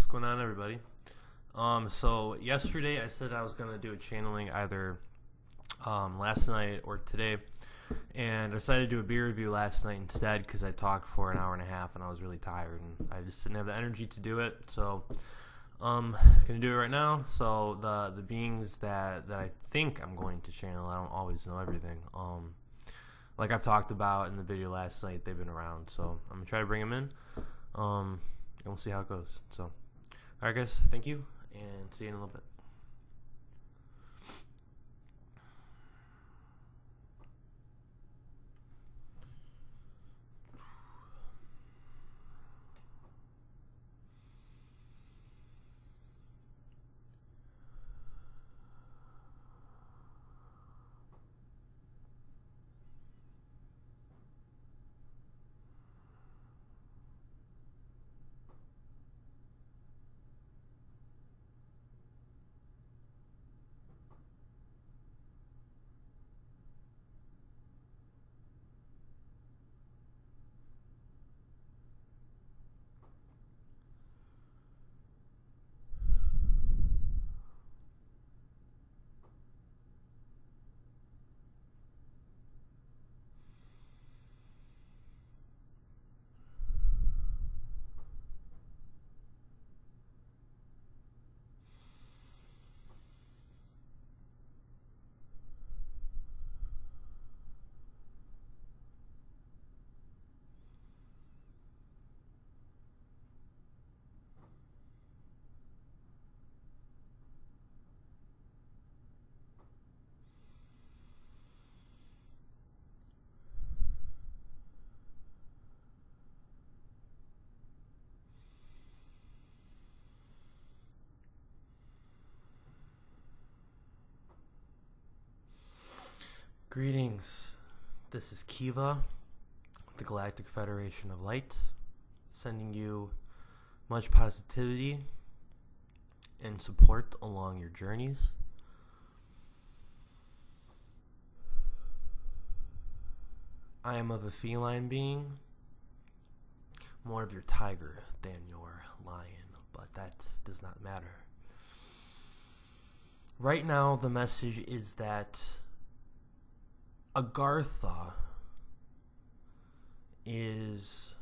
going on, everybody? So yesterday I said I was gonna do a channeling either last night or today, and I decided to do a beer review last night instead because I talked for an hour and a half and I was really tired and I just didn't have the energy to do it. So gonna do it right now. So the beings that I think I'm going to channel, I don't always know everything. Like I've talked about in the video last night, they've been around, so I'm gonna try to bring them in. And we'll see how it goes. So, all right, guys, thank you, and see you in a little bit. Greetings. This is Kiva, the Galactic Federation of Light, sending you much positivity and support along your journeys. I am of a feline being, more of your tiger than your lion, but that does not matter. Right now, the message is that Agartha is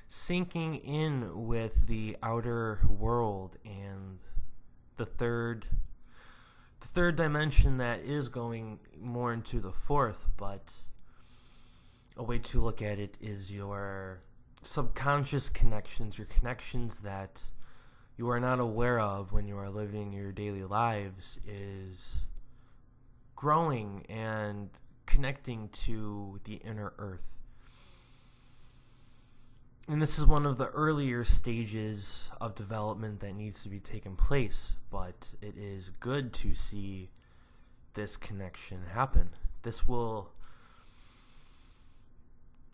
sinking in with the outer world and the third dimension that is going more into the fourth, but a way to look at it is your subconscious connections, your connections that you are not aware of when you are living your daily lives, is growing and connecting to the inner earth. And this is one of the earlier stages of development that needs to be taken place, but it is good to see this connection happen. This will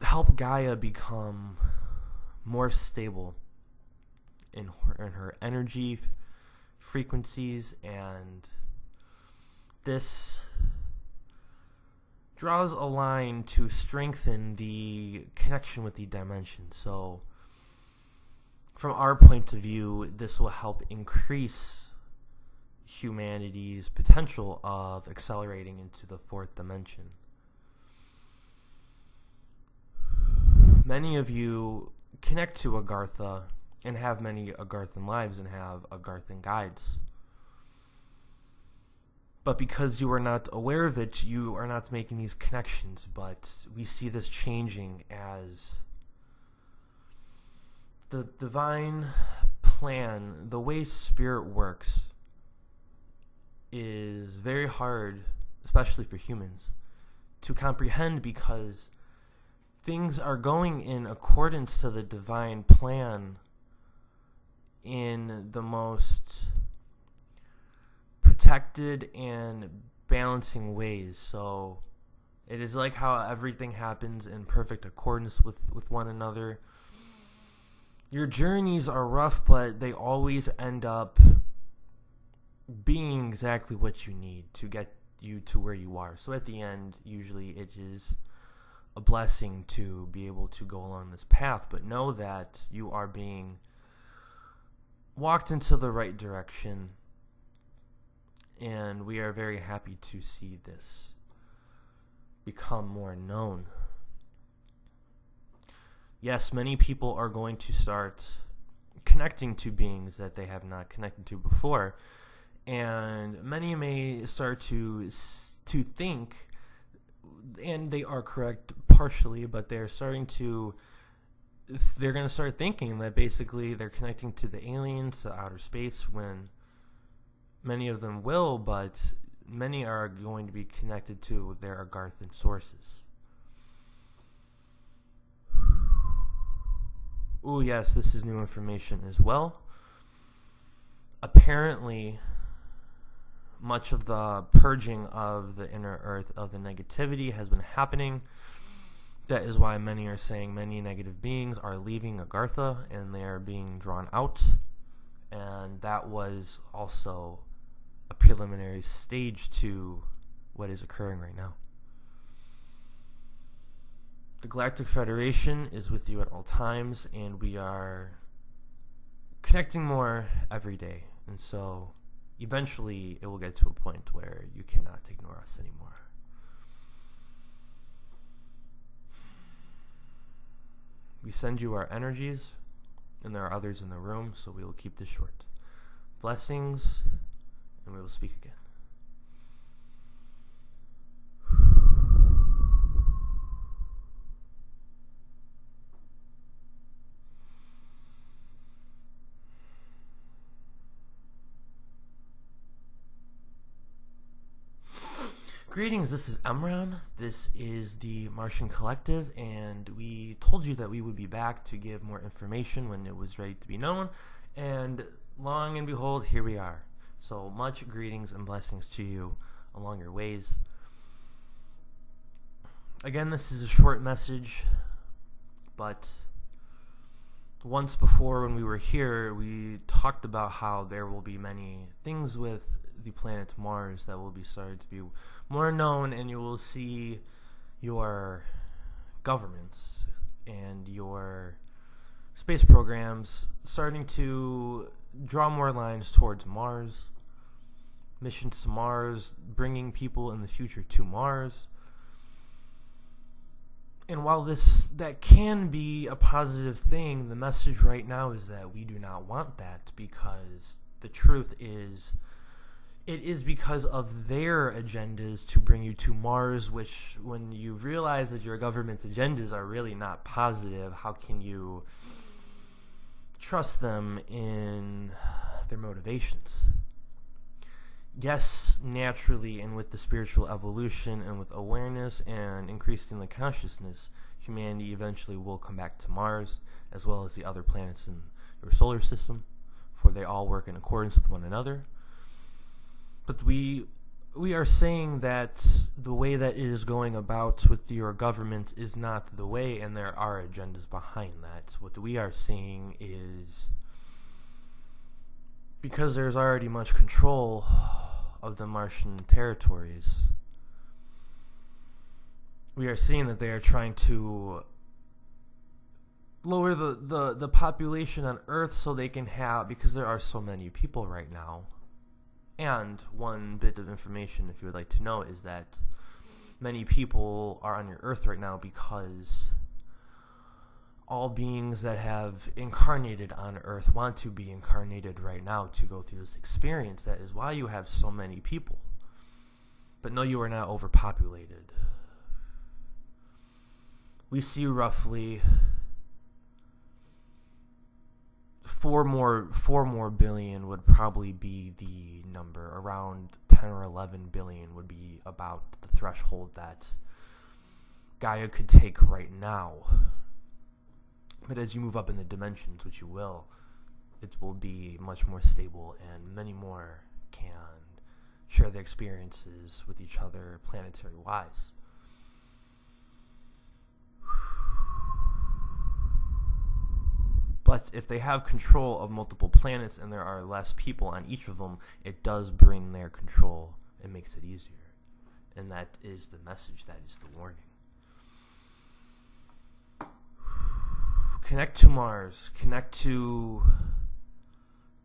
help Gaia become more stable in her energy frequencies, and this draws a line to strengthen the connection with the dimension. So from our point of view, this will help increase humanity's potential of accelerating into the fourth dimension. Many of you connect to Agartha and have many Agarthan lives and have Agarthan guides. But because you are not aware of it, you are not making these connections. But we see this changing as the divine plan, the way spirit works, is very hard, especially for humans, to comprehend, because things are going in accordance to the divine plan in the most protected and balancing ways. So it is like how everything happens in perfect accordance with one another. Your journeys are rough, but they always end up being exactly what you need to get you to where you are. So at the end, usually it is a blessing to be able to go along this path, but know that you are being walked into the right direction, and we are very happy to see this become more known. Yes, many people are going to start connecting to beings that they have not connected to before, and many may start to think, and they are correct partially, but they're going to start thinking that basically they're connecting to the aliens, to outer space, when many of them will, but many are going to be connected to their Agarthan sources. Ooh, yes, this is new information as well. Apparently, much of the purging of the inner earth of the negativity has been happening. That is why many are saying many negative beings are leaving Agartha and they are being drawn out. And that was also a preliminary stage to what is occurring right now. The Galactic Federation is with you at all times, and we are connecting more every day. And so eventually it will get to a point where you cannot ignore us anymore. We send you our energies, and there are others in the room, so we will keep this short. Blessings, and we will speak again. Greetings, this is Emron. This is the Martian Collective, and we told you that we would be back to give more information when it was ready to be known, and long and behold, here we are. So much greetings and blessings to you along your ways. Again, this is a short message, but once before when we were here, we talked about how there will be many things with the planet Mars that will be started to be more known, and you will see your governments and your space programs starting to draw more lines towards Mars, missions to Mars, bringing people in the future to Mars. And while that can be a positive thing, the message right now is that we do not want that, because the truth is, it is because of their agendas to bring you to Mars, which when you realize that your government's agendas are really not positive, how can you trust them in their motivations? Yes, naturally, and with the spiritual evolution and with awareness and increasing the consciousness, humanity eventually will come back to Mars, as well as the other planets in your solar system, for they all work in accordance with one another. But we are saying that the way that it is going about with your government is not the way, and there are agendas behind that. What we are saying is, because there's already much control of the Martian territories, we are seeing that they are trying to lower the population on Earth so they can have, because there are so many people right now. And one bit of information, if you would like to know, is that many people are on your Earth right now because all beings that have incarnated on Earth want to be incarnated right now to go through this experience. That is why you have so many people. But no, you are not overpopulated. We see roughly 4 more billion would probably be the number. Around 10 or 11 billion would be about the threshold that Gaia could take right now. But as you move up in the dimensions, which you will, it will be much more stable, and many more can share their experiences with each other planetary-wise. But if they have control of multiple planets and there are less people on each of them, it does bring their control and makes it easier. And that is the message, that is the warning. Connect to Mars, connect to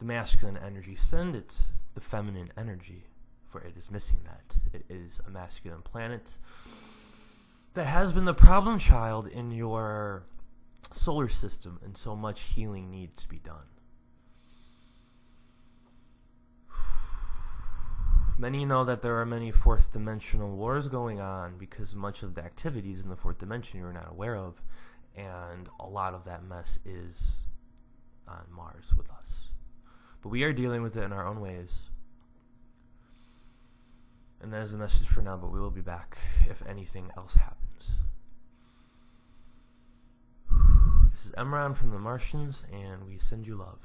the masculine energy, send it the feminine energy, for it is missing that. It is a masculine planet that has been the problem child in your solar system, and so much healing needs to be done. Many know that there are many fourth dimensional wars going on because much of the activities in the fourth dimension you're not aware of, and a lot of that mess is on Mars with us. But we are dealing with it in our own ways. And that is the message for now, but we will be back if anything else happens. This is Emron from the Martians, and we send you love.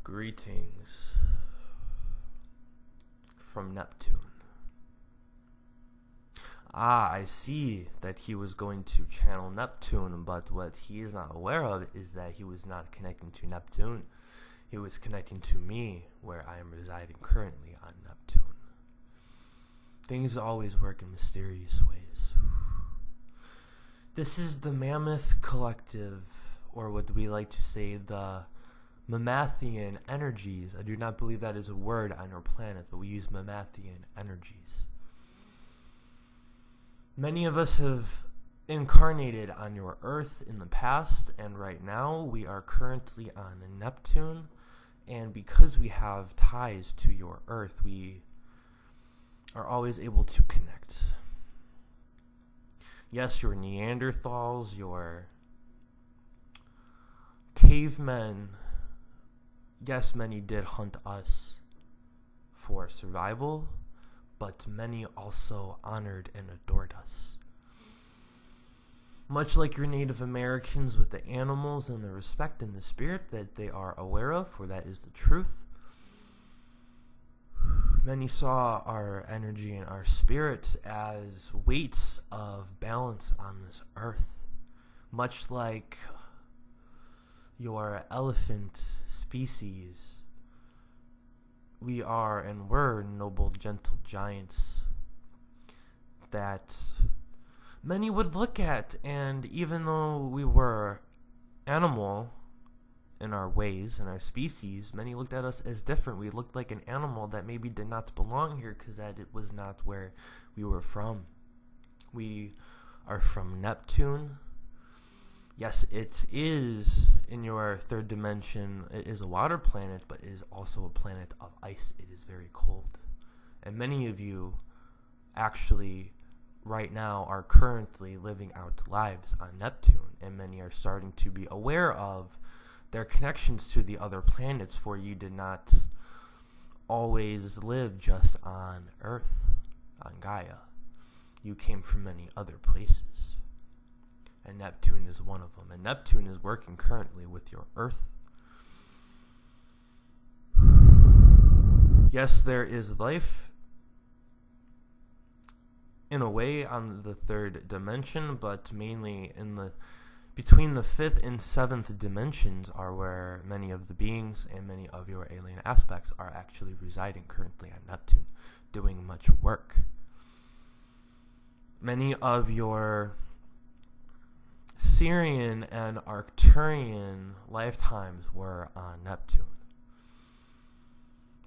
Greetings from Neptune. I see that he was going to channel Neptune, but what he is not aware of is that he was not connecting to Neptune. He was connecting to me, where I am residing currently on Neptune. Things always work in mysterious ways. This is the Mammonth Collective, or what we like to say, the Mammothian energies. I do not believe that is a word on our planet, but we use Mammothian energies. Many of us have incarnated on your Earth in the past, and right now we are currently on Neptune, and because we have ties to your Earth, we are always able to connect. Yes, your Neanderthals, your cavemen, yes, many did hunt us for survival, but many also honored and adored us. Much like your Native Americans with the animals and the respect and the spirit that they are aware of, for that is the truth. Many saw our energy and our spirits as weights of balance on this earth, much like your elephant species. We are and were noble, gentle giants that many would look at, and even though we were animal in our ways and our species, many looked at us as different. We looked like an animal that maybe did not belong here because that it was not where we were from. We are from Neptune. Yes, it is in your third dimension. It is a water planet, but it is also a planet of ice. It is very cold. And many of you actually right now are currently living out lives on Neptune, and many are starting to be aware of their connections to the other planets, for you did not always live just on Earth, on Gaia. You came from many other places. And Neptune is one of them. And Neptune is working currently with your Earth. Yes, there is life in a way on the third dimension, but mainly in the between the fifth and seventh dimensions are where many of the beings and many of your alien aspects are actually residing currently on Neptune, doing much work. Many of your Syrian and Arcturian lifetimes were on Neptune.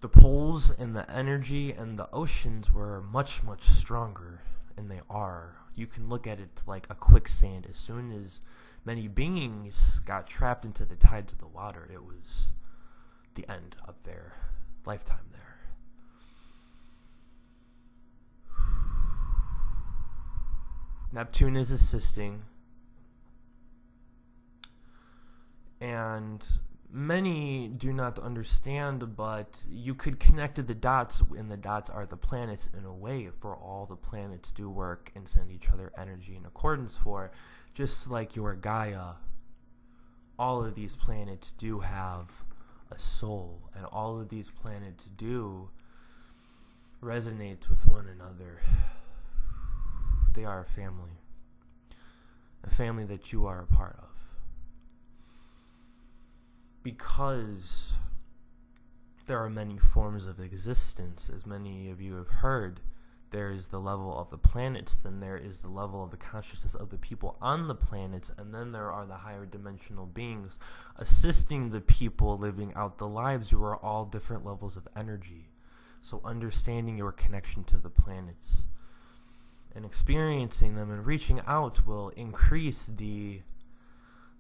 The poles and the energy and the oceans were much, much stronger, and they are. You can look at it like a quicksand. As soon as many beings got trapped into the tides of the water, it was the end of their lifetime there. Neptune is assisting, and many do not understand, but you could connect the dots, and the dots are the planets in a way, for all the planets do work and send each other energy in accordance for, just like your Gaia, all of these planets do have a soul, and all of these planets do resonate with one another. They are a family that you are a part of. Because there are many forms of existence, as many of you have heard, there is the level of the planets, then there is the level of the consciousness of the people on the planets, and then there are the higher dimensional beings assisting the people living out the lives who are all different levels of energy. So understanding your connection to the planets and experiencing them and reaching out will increase the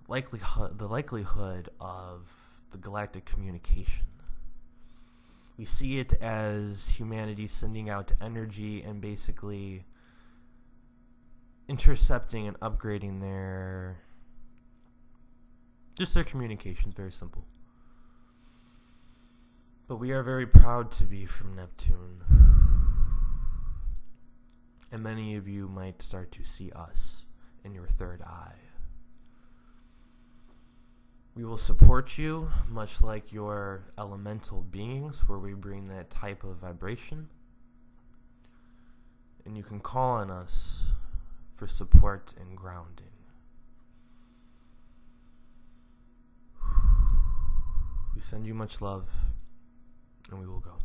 likelihood of the galactic communication. We see it as humanity sending out energy and basically intercepting and upgrading their communications. Very simple. But we are very proud to be from Neptune. And many of you might start to see us in your third eye. We will support you, much like your elemental beings, where we bring that type of vibration. And you can call on us for support and grounding. We send you much love, and we will go.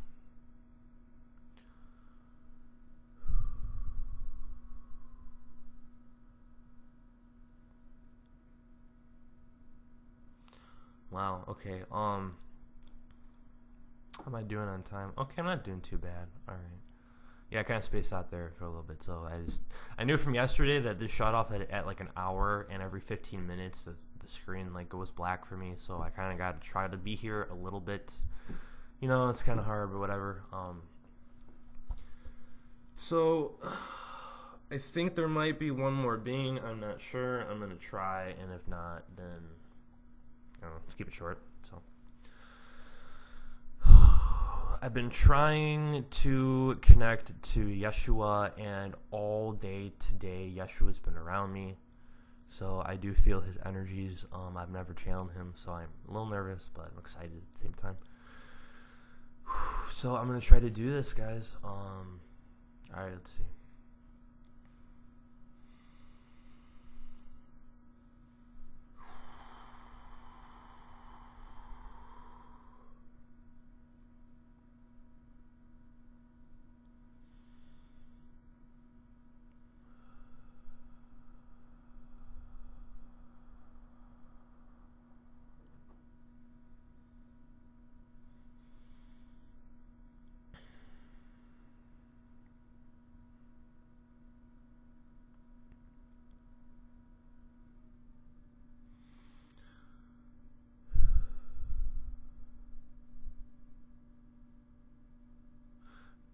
Wow, okay, how am I doing on time? Okay, I'm not doing too bad. Alright. Yeah, I kind of spaced out there for a little bit, so I knew from yesterday that this shut off at like an hour, and every 15 minutes the screen like goes black for me, so I kind of got to try to be here a little bit. You know, it's kind of hard, but whatever. So, I think there might be one more being, I'm not sure. I'm going to try, and if not, then I don't know, let's keep it short. So, I've been trying to connect to Yeshua, and all day today, Yeshua's been around me. So I do feel his energies. I've never channeled him, so I'm a little nervous, but I'm excited at the same time. So I'm gonna try to do this, guys. All right, let's see.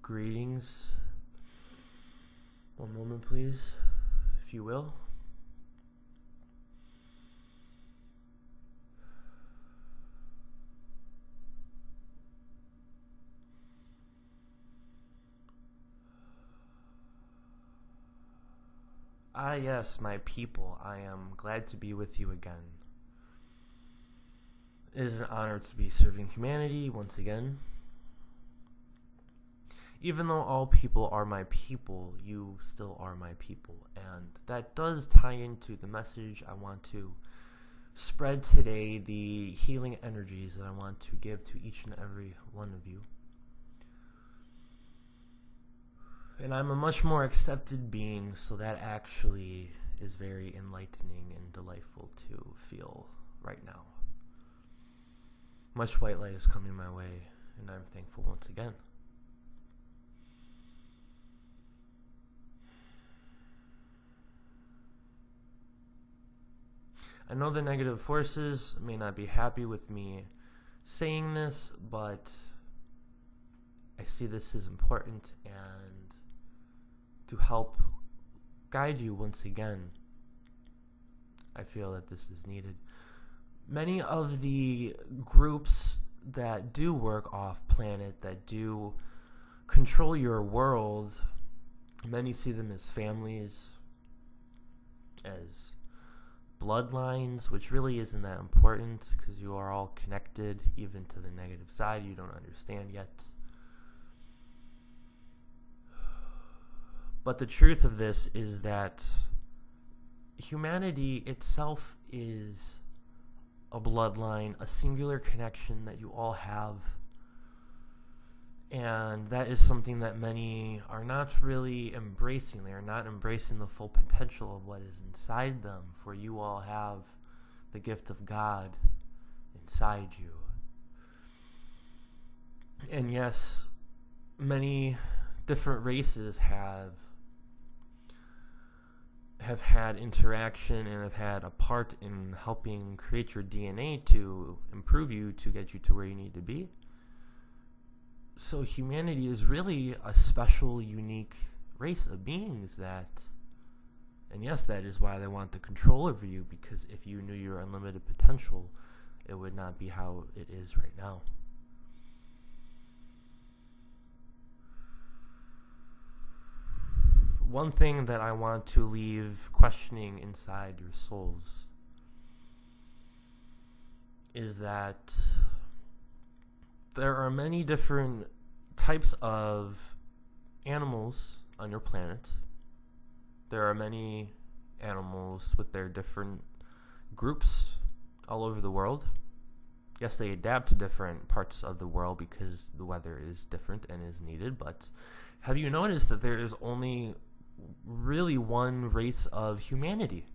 Greetings. One moment, please, if you will. Ah, yes, my people, I am glad to be with you again. It is an honor to be serving humanity once again. Even though all people are my people, you still are my people. And that does tie into the message I want to spread today, the healing energies that I want to give to each and every one of you. And I'm a much more accepted being, so that actually is very enlightening and delightful to feel right now. Much white light is coming my way, and I'm thankful once again. I know the negative forces may not be happy with me saying this, but I see this as important, and to help guide you once again, I feel that this is needed. Many of the groups that do work off planet, that do control your world, many see them as families, as bloodlines, which really isn't that important because you are all connected, even to the negative side you don't understand yet. But the truth of this is that humanity itself is a bloodline, a singular connection that you all have. And that is something that many are not really embracing. They are not embracing the full potential of what is inside them, for you all have the gift of God inside you. And yes, many different races have had interaction and have had a part in helping create your DNA to improve you, to get you to where you need to be. So humanity is really a special, unique race of beings and yes, that is why they want the control over you, because if you knew your unlimited potential, it would not be how it is right now. One thing that I want to leave questioning inside your souls is that there are many different types of animals on your planet. There are many animals with their different groups all over the world. Yes, they adapt to different parts of the world because the weather is different and is needed, but have you noticed that there is only really one race of humanity?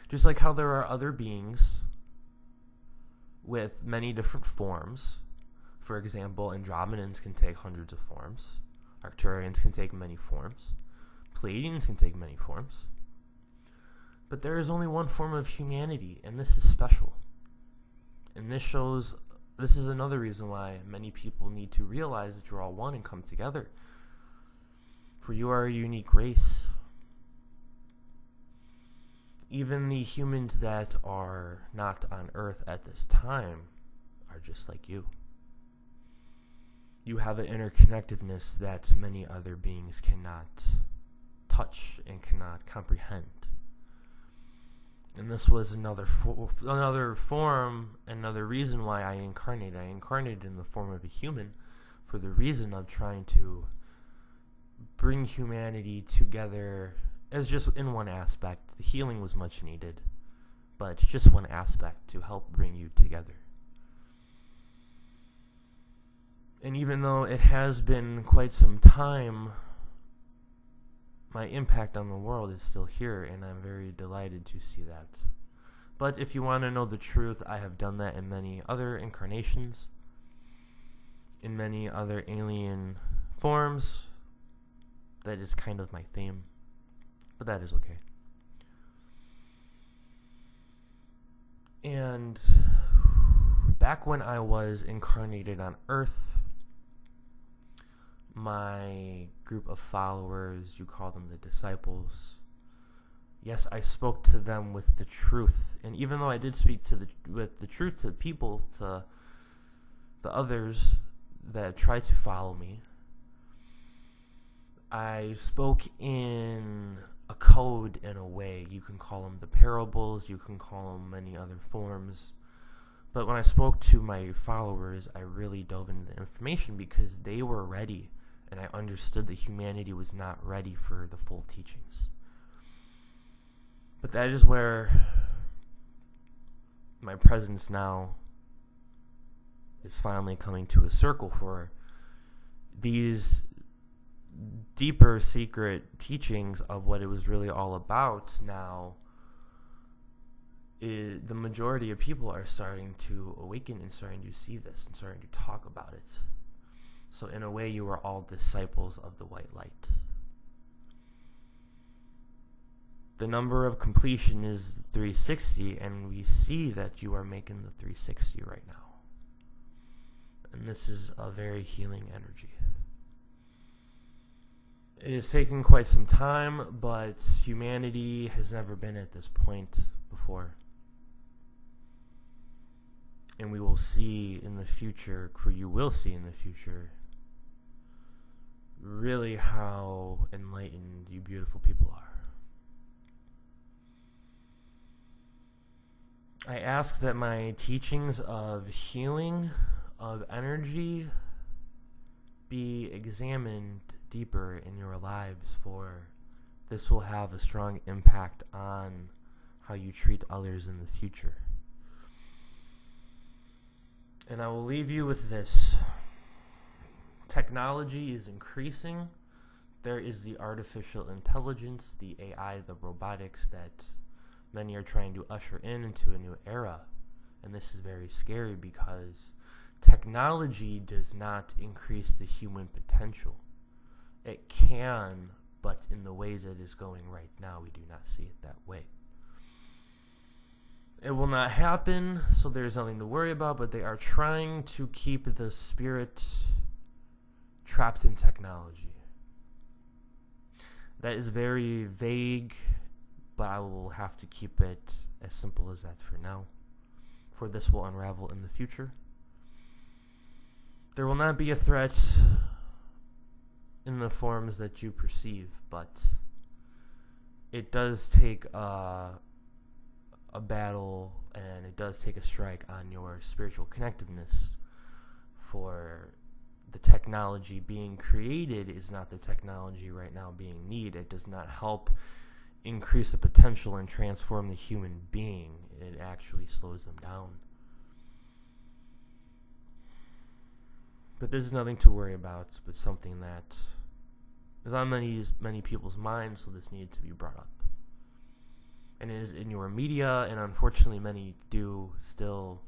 Just like how there are other beings with many different forms. For example, Andromedans can take hundreds of forms. Arcturians can take many forms. Pleiadians can take many forms. But there is only one form of humanity, and this is special. And this is another reason why many people need to realize that you're all one and come together. For you are a unique race. Even the humans that are not on Earth at this time are just like you. You have an interconnectedness that many other beings cannot touch and cannot comprehend. And this was another form, another reason why I incarnated. I incarnated in the form of a human for the reason of trying to bring humanity together as just in one aspect. The healing was much needed, but just one aspect to help bring you together. And even though it has been quite some time, my impact on the world is still here, and I'm very delighted to see that. But if you want to know the truth, I have done that in many other incarnations, in many other alien forms. That is kind of my theme, but that is okay. And back when I was incarnated on Earth, my group of followers, you call them the disciples, yes, I spoke to them with the truth. And even though I did speak with the truth to people, to the others that tried to follow me, I spoke in a code, in a way. You can call them the parables, you can call them many other forms. But when I spoke to my followers, I really dove into the information because they were ready, and I understood that humanity was not ready for the full teachings. But that is where my presence now is finally coming to a circle for these deeper secret teachings of what it was really all about. Now the majority of people are starting to awaken and starting to see this and starting to talk about it. So in a way, you are all disciples of the white light. The number of completion is 360, and we see that you are making the 360 right now. And this is a very healing energy. It has taken quite some time, but humanity has never been at this point before. And we will see in the future, for you will see in the future, really how enlightened you beautiful people are. I ask that my teachings of healing, of energy, be examined deeper in your lives, for this will have a strong impact on how you treat others in the future. And I will leave you with this. Technology is increasing. There is the artificial intelligence, the AI, the robotics that many are trying to usher into a new era. And this is very scary because technology does not increase the human potential. It can, but in the ways it is going right now, we do not see it that way. It will not happen, so there's nothing to worry about, but they are trying to keep the spirit trapped in technology. That is very vague, but I will have to keep it as simple as that for now, for this will unravel in the future. There will not be a threat in the forms that you perceive, but it does take a battle, and it does take a strike on your spiritual connectiveness, for the technology being created is not the technology right now being needed. It does not help increase the potential and transform the human being. It actually slows them down. But this is nothing to worry about, but something that is on many people's minds, so this needed to be brought up. And it is in your media, and unfortunately many do still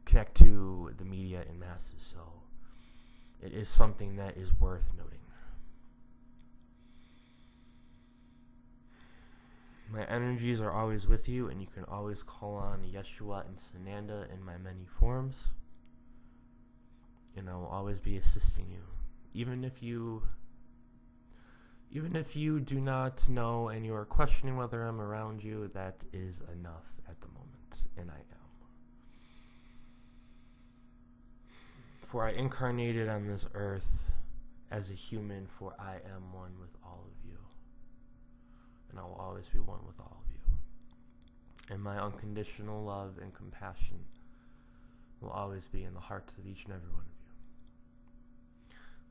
connect to the media in masses, so it is something that is worth noting. My energies are always with you, and you can always call on Yeshua and Sananda in my many forms, and I will always be assisting you. Even if you do not know and you are questioning whether I'm around you, that is enough at the moment, and I am. For I incarnated on this earth as a human, for I am one with all of you, and I will always be one with all of you. And my unconditional love and compassion will always be in the hearts of each and every one of you.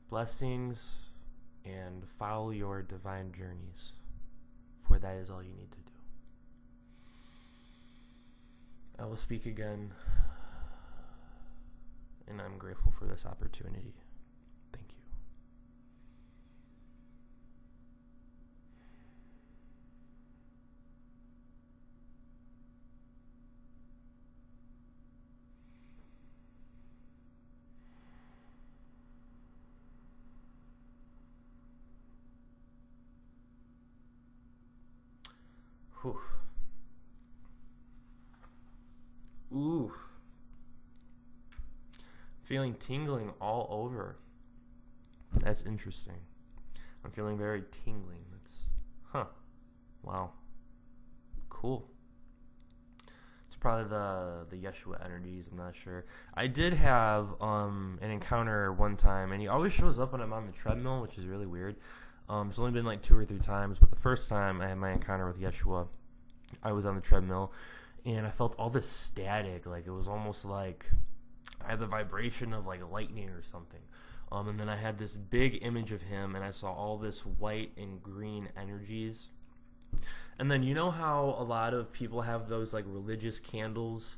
Blessings, and follow your divine journeys, for that is all you need to do. I will speak again, and I'm grateful for this opportunity. Thank you. Whew. Ooh. Feeling tingling all over. That's interesting. I'm feeling very tingling. Wow. Cool. It's probably the Yeshua energies, I'm not sure. I did have an encounter one time, and he always shows up when I'm on the treadmill, which is really weird. It's only been like 2 or 3 times, but the first time I had my encounter with Yeshua, I was on the treadmill, and I felt all this static. Like, it was almost like I had the vibration of like lightning or something. And then I had this big image of him, and I saw all this white and green energies. And then you know how a lot of people have those like religious candles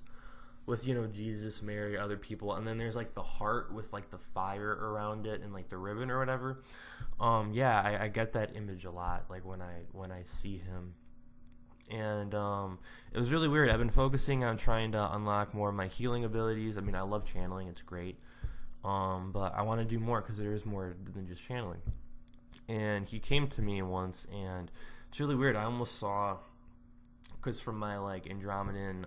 with, Jesus, Mary, other people, and then there's like the heart with like the fire around it and like the ribbon or whatever. I get that image a lot, like when I see him. And it was really weird. I've been focusing on trying to unlock more of my healing abilities. I mean, I love channeling, it's great, but I want to do more because there is more than just channeling. And he came to me once, and it's really weird. I almost saw, because from my like Andromedan,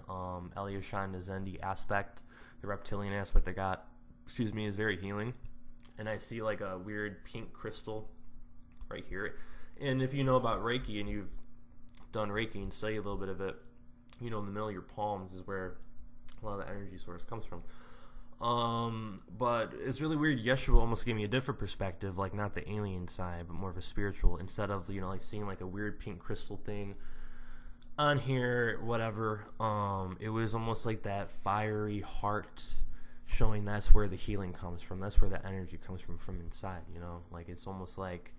Eliashan Nazendi aspect, the reptilian aspect I got, is very healing. And I see like a weird pink crystal right here. And if you know about Reiki and you've done Reiki and study a little bit of it, in the middle of your palms is where a lot of the energy source comes from. But it's really weird. Yeshua almost gave me a different perspective, like not the alien side, but more of a spiritual. Instead of, like seeing like a weird pink crystal thing, on here, whatever. It was almost like that fiery heart, showing that's where the healing comes from. That's where the energy comes from inside. You know, like it's almost like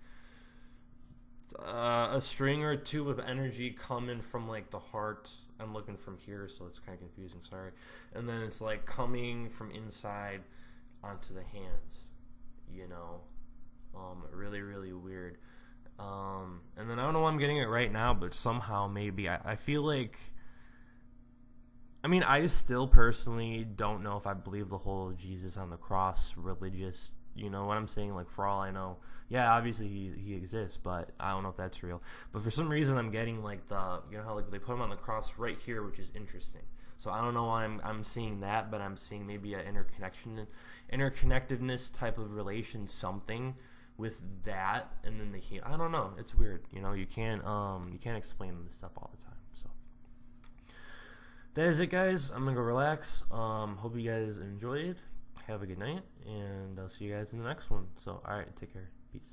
a string or two of energy coming from like the heart. I'm looking from here, so it's kind of confusing. Sorry. And then it's like coming from inside onto the hands. You know, really, really weird. And then I don't know why I'm getting it right now, but somehow maybe I feel like, I mean, I still personally don't know if I believe the whole Jesus on the cross religious, you know what I'm saying? Like, for all I know, yeah, obviously he exists, but I don't know if that's real. But for some reason, I'm getting like you know how like they put him on the cross right here, which is interesting. So I don't know why I'm seeing that, but I'm seeing maybe an interconnectedness type of relation, something with that, and then I don't know. It's weird, you know. You can't explain this stuff all the time. So that is it, guys. I'm gonna go relax. Hope you guys enjoyed. Have a good night, and I'll see you guys in the next one. So, all right, take care. Peace.